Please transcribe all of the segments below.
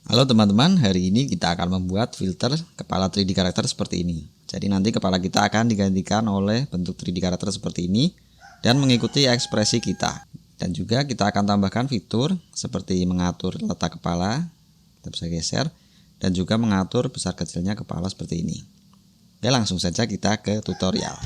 Halo teman-teman, hari ini kita akan membuat filter kepala 3D karakter seperti ini. Jadi nanti kepala kita akan digantikan oleh bentuk 3D karakter seperti ini dan mengikuti ekspresi kita. Dan juga kita akan tambahkan fitur seperti mengatur letak kepala, kita bisa geser, dan juga mengatur besar kecilnya kepala seperti ini. Oke, langsung saja kita ke tutorial.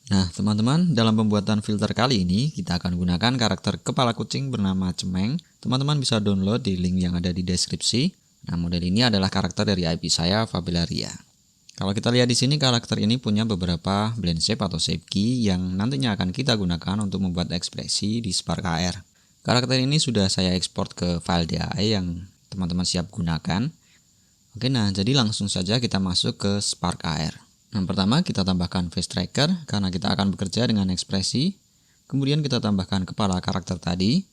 Nah teman-teman, dalam pembuatan filter kali ini kita akan gunakan karakter kepala kucing bernama Cemeng. Teman-teman bisa download di link yang ada di deskripsi. Nah model ini adalah karakter dari IP saya, Fabellaria. Kalau kita lihat di sini, karakter ini punya beberapa blend shape atau shape key yang nantinya akan kita gunakan untuk membuat ekspresi di Spark AR. Karakter ini sudah saya ekspor ke file DAE yang teman-teman siap gunakan. Oke, nah jadi langsung saja kita masuk ke Spark AR. Yang pertama kita tambahkan face tracker karena kita akan bekerja dengan ekspresi. Kemudian kita tambahkan kepala karakter tadi.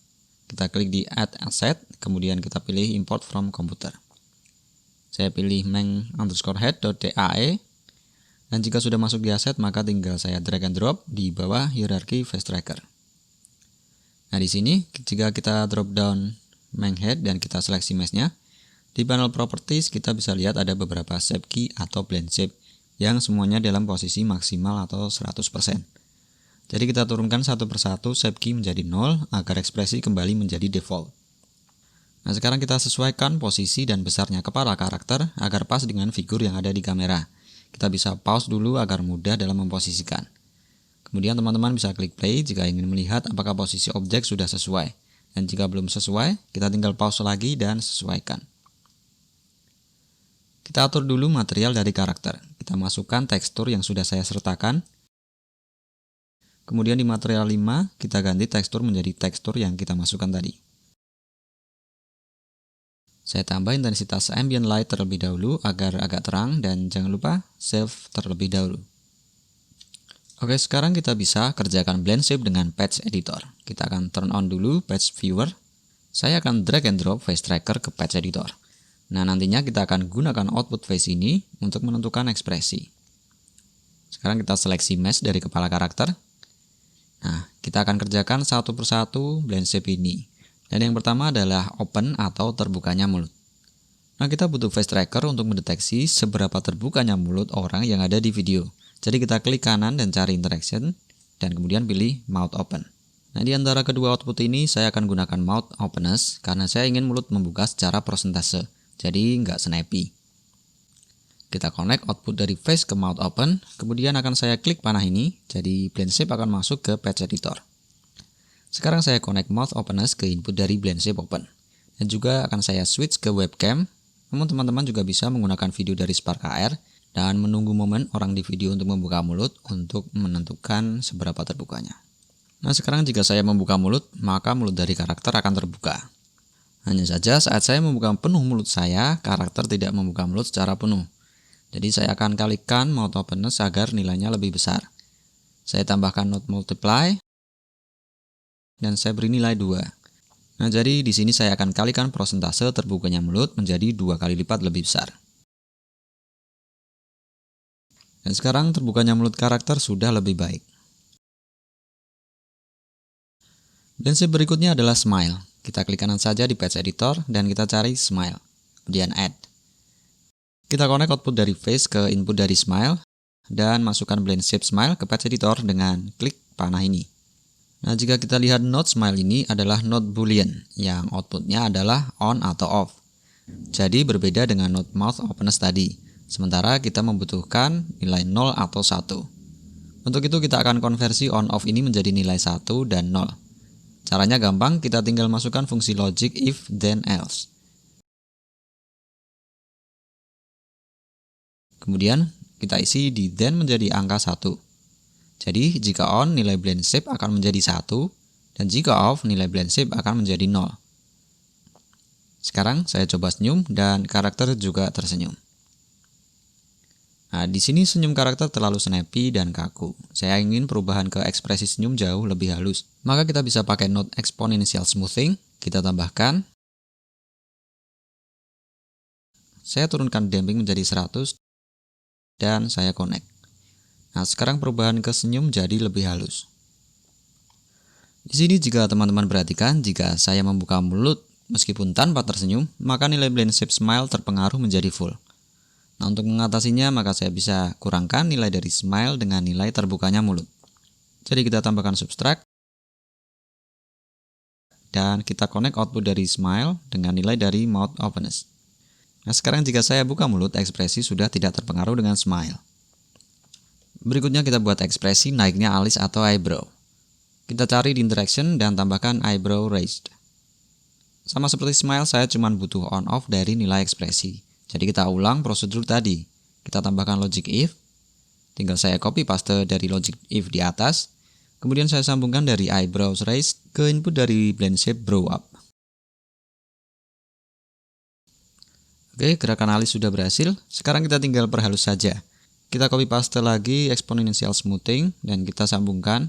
Kita klik di add asset, kemudian kita pilih import from computer. Saya pilih meng_head.dae. Dan jika sudah masuk di asset, maka tinggal saya drag and drop di bawah hierarki face tracker. Nah di sini jika kita drop down meng_head dan kita seleksi mesh-nya, di panel properties kita bisa lihat ada beberapa shape key atau blend shape yang semuanya dalam posisi maksimal atau 100%. Jadi kita turunkan satu persatu shape key menjadi 0 agar ekspresi kembali menjadi default. Nah sekarang kita sesuaikan posisi dan besarnya kepala karakter agar pas dengan figur yang ada di kamera. Kita bisa pause dulu agar mudah dalam memposisikan. Kemudian teman-teman bisa klik play jika ingin melihat apakah posisi objek sudah sesuai. Dan jika belum sesuai, kita tinggal pause lagi dan sesuaikan. Kita atur dulu material dari karakter. Kita masukkan tekstur yang sudah saya sertakan. Kemudian di material 5, kita ganti tekstur menjadi tekstur yang kita masukkan tadi. Saya tambah intensitas ambient light terlebih dahulu agar agak terang dan jangan lupa save terlebih dahulu. Oke, sekarang kita bisa kerjakan blend shape dengan patch editor. Kita akan turn on dulu patch viewer. Saya akan drag and drop face tracker ke patch editor. Nah nantinya kita akan gunakan output face ini untuk menentukan ekspresi. Sekarang kita seleksi mesh dari kepala karakter. Nah kita akan kerjakan satu persatu blend shape ini. Dan yang pertama adalah open atau terbukanya mulut. Nah kita butuh face tracker untuk mendeteksi seberapa terbukanya mulut orang yang ada di video. Jadi kita klik kanan dan cari interaction dan kemudian pilih mouth open. Nah di antara kedua output ini saya akan gunakan mouth openness karena saya ingin mulut membuka secara persentase. Jadi nggak snappy. Kita connect output dari face ke mouth open, kemudian akan saya klik panah ini, jadi blend shape akan masuk ke patch editor. Sekarang saya connect mouth openness ke input dari blend shape open. Dan juga akan saya switch ke webcam, namun teman-teman juga bisa menggunakan video dari Spark AR dan menunggu momen orang di video untuk membuka mulut untuk menentukan seberapa terbukanya. Nah sekarang jika saya membuka mulut, maka mulut dari karakter akan terbuka. Hanya saja saat saya membuka penuh mulut saya, karakter tidak membuka mulut secara penuh. Jadi saya akan kalikan mouth openness agar nilainya lebih besar. Saya tambahkan not multiply dan saya beri nilai 2. Nah jadi di sini saya akan kalikan persentase terbukanya mulut menjadi 2 kali lipat lebih besar. Dan sekarang terbukanya mulut karakter sudah lebih baik. Dan berikutnya adalah smile. Kita klik kanan saja di patch editor dan kita cari smile. Kemudian add. Kita connect output dari face ke input dari smile dan masukkan blend shape smile ke patch editor dengan klik panah ini. Nah jika kita lihat node smile ini adalah node boolean yang outputnya adalah on atau off. Jadi berbeda dengan node mouth openness tadi. Sementara kita membutuhkan nilai 0 atau 1. Untuk itu kita akan konversi on off ini menjadi nilai 1 dan 0. Caranya gampang, kita tinggal masukkan fungsi logic if then else. Kemudian kita isi di then menjadi angka 1. Jadi jika on nilai blend shape akan menjadi 1 dan jika off nilai blend shape akan menjadi 0. Sekarang saya coba senyum dan karakter juga tersenyum. Nah, di sini senyum karakter terlalu snappy dan kaku. Saya ingin perubahan ke ekspresi senyum jauh lebih halus. Maka kita bisa pakai node exponential smoothing. Kita tambahkan. Saya turunkan damping menjadi 100 dan saya connect. Nah, sekarang perubahan ke senyum jadi lebih halus. Di sini jika teman-teman perhatikan, jika saya membuka mulut meskipun tanpa tersenyum, maka nilai blend shape smile terpengaruh menjadi full. Nah, untuk mengatasinya maka saya bisa kurangkan nilai dari smile dengan nilai terbukanya mulut. Jadi kita tambahkan subtract dan kita connect output dari smile dengan nilai dari mouth openness. Nah, sekarang jika saya buka mulut, ekspresi sudah tidak terpengaruh dengan smile. Berikutnya kita buat ekspresi naiknya alis atau eyebrow. Kita cari di interaction dan tambahkan eyebrow raised. Sama seperti smile, saya cuma butuh on off dari nilai ekspresi. Jadi kita ulang prosedur tadi. Kita tambahkan logic if. Tinggal saya copy paste dari logic if di atas. Kemudian saya sambungkan dari eyebrows raised ke input dari blend shape brow up. Oke, gerakan alis sudah berhasil. Sekarang kita tinggal perhalus saja. Kita copy paste lagi exponential smoothing dan kita sambungkan.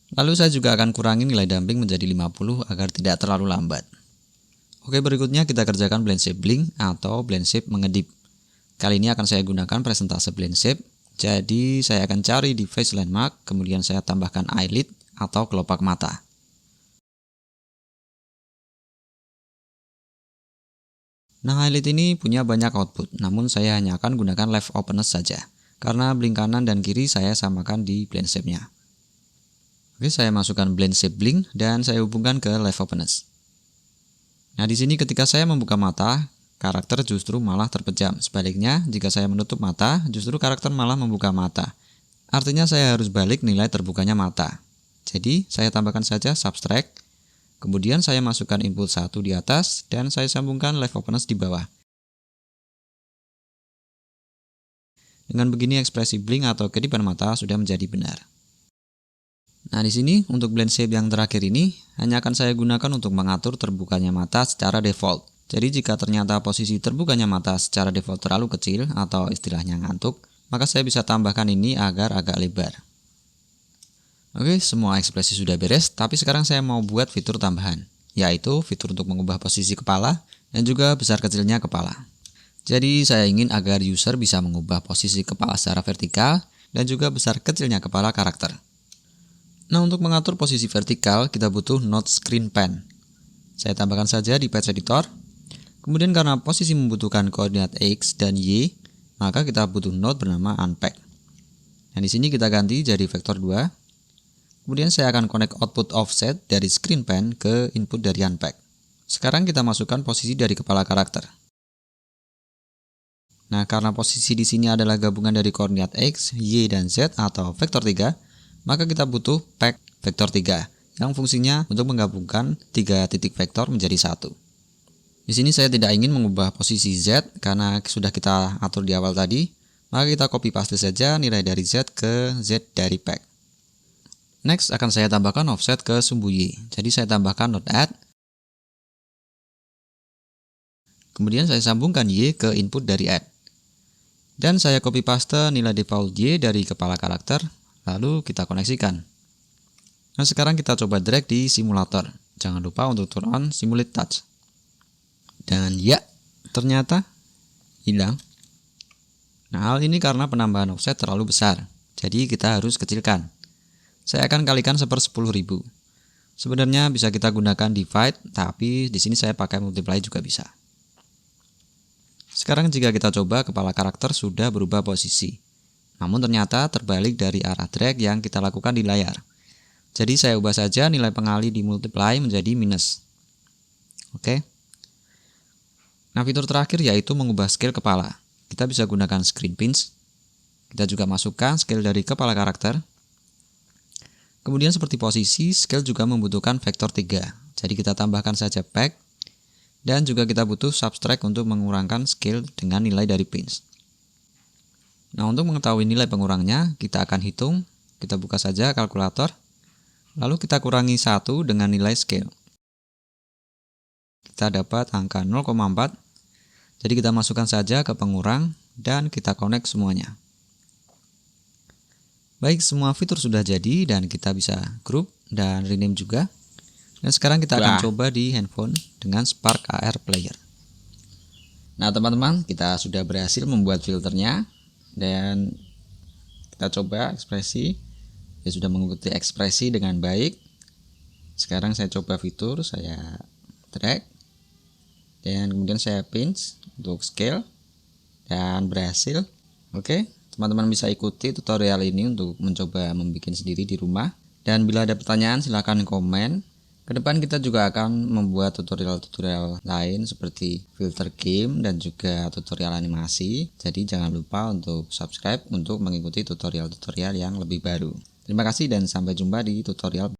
Lalu saya juga akan kurangi nilai damping menjadi 50 agar tidak terlalu lambat. Oke, berikutnya kita kerjakan blend shape blink atau blend shape mengedip. Kali ini akan saya gunakan presentase blend shape. Jadi saya akan cari di face landmark, kemudian saya tambahkan eyelid atau kelopak mata. Nah, eyelid ini punya banyak output, namun saya hanya akan gunakan left openness saja. Karena blink kanan dan kiri saya samakan di blend shape-nya. Oke, saya masukkan blend shape blink dan saya hubungkan ke left openness. Nah, di sini ketika saya membuka mata, karakter justru malah terpejam. Sebaliknya, jika saya menutup mata, justru karakter malah membuka mata. Artinya saya harus balik nilai terbukanya mata. Jadi, saya tambahkan saja subtract. Kemudian saya masukkan input 1 di atas dan saya sambungkan left openness di bawah. Dengan begini ekspresi blink atau kedipan mata sudah menjadi benar. Nah, di sini untuk blend shape yang terakhir ini hanya akan saya gunakan untuk mengatur terbukanya mata secara default. Jadi jika ternyata posisi terbukanya mata secara default terlalu kecil atau istilahnya ngantuk, maka saya bisa tambahkan ini agar agak lebar. Oke, semua ekspresi sudah beres, tapi sekarang saya mau buat fitur tambahan, yaitu fitur untuk mengubah posisi kepala dan juga besar kecilnya kepala. Jadi saya ingin agar user bisa mengubah posisi kepala secara vertikal dan juga besar kecilnya kepala karakter. Nah, untuk mengatur posisi vertikal, kita butuh node screen pan. Saya tambahkan saja di patch editor. Kemudian karena posisi membutuhkan koordinat X dan Y, maka kita butuh node bernama unpack. Nah, di sini kita ganti jadi vektor 2. Kemudian saya akan connect output offset dari screen pan ke input dari unpack. Sekarang kita masukkan posisi dari kepala karakter. Nah, karena posisi di sini adalah gabungan dari koordinat X, Y, dan Z atau vektor 3, maka kita butuh pack vektor 3 yang fungsinya untuk menggabungkan 3 titik vektor menjadi satu. Di sini saya tidak ingin mengubah posisi Z karena sudah kita atur di awal tadi, maka kita copy paste saja nilai dari Z ke Z dari pack. Next akan saya tambahkan offset ke sumbu Y. Jadi saya tambahkan node add. Kemudian saya sambungkan Y ke input dari add. Dan saya copy paste nilai default Y dari kepala karakter. Lalu kita koneksikan. Nah, sekarang kita coba drag di simulator. Jangan lupa untuk turn on simulate touch. Dan ya, ternyata hilang. Nah, hal ini karena penambahan offset terlalu besar. Jadi kita harus kecilkan. Saya akan kalikan 1/10.000. Sebenarnya bisa kita gunakan divide, tapi di sini saya pakai multiply juga bisa. Sekarang jika kita coba, kepala karakter sudah berubah posisi. Namun ternyata terbalik dari arah drag yang kita lakukan di layar. Jadi saya ubah saja nilai pengali di multiply menjadi minus. Oke. Nah, fitur terakhir yaitu mengubah scale kepala. Kita bisa gunakan screen pinch. Kita juga masukkan scale dari kepala karakter. Kemudian seperti posisi, scale juga membutuhkan vektor 3. Jadi kita tambahkan saja pack. Dan juga kita butuh subtract untuk mengurangkan scale dengan nilai dari pinch. Nah, untuk mengetahui nilai pengurangnya, kita akan hitung. Kita buka saja kalkulator. Lalu kita kurangi 1 dengan nilai scale. kita dapat angka 0,4. Jadi kita masukkan saja ke pengurang dan kita connect semuanya. Baik, semua fitur sudah jadi dan kita bisa group dan rename juga. Dan sekarang kita akan coba di handphone dengan Spark AR Player. Nah teman-teman, kita sudah berhasil membuat filternya dan kita coba ekspresi. Dia sudah mengikuti ekspresi dengan baik. Sekarang saya coba fitur, saya drag dan kemudian saya pinch untuk scale dan berhasil. Oke, teman-teman bisa ikuti tutorial ini untuk mencoba membuat sendiri di rumah. Dan bila ada pertanyaan silahkan komen. Kedepan kita juga akan membuat tutorial-tutorial lain seperti filter game dan juga tutorial animasi. Jadi jangan lupa untuk subscribe untuk mengikuti tutorial-tutorial yang lebih baru. Terima kasih dan sampai jumpa di tutorial